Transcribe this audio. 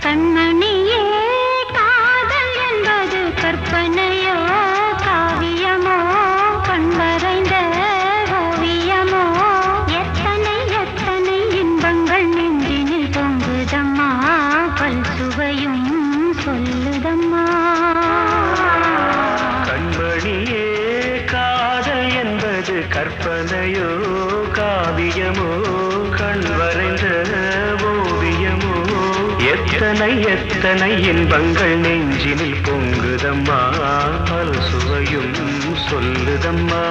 கண்மணியே காதல் என்பது கற்பனையோ காவியமோ கண் வரைந்த ஓவியமோ எத்தனை எத்தனை இன்பங்கள் நெஞ்சினில் பொங்குதம்மா பல் சுவையும் சொல்லுதம்மா கண்மணியே காதல் என்பது கற்பனையோ காவியமோ கண் வரைந்த ஓவியமோ எத்தனை எத்தனை இன்பங்கள் நெஞ்சினில் பொங்குதம்மா பல் சுவையும் சொல்லுதம்மா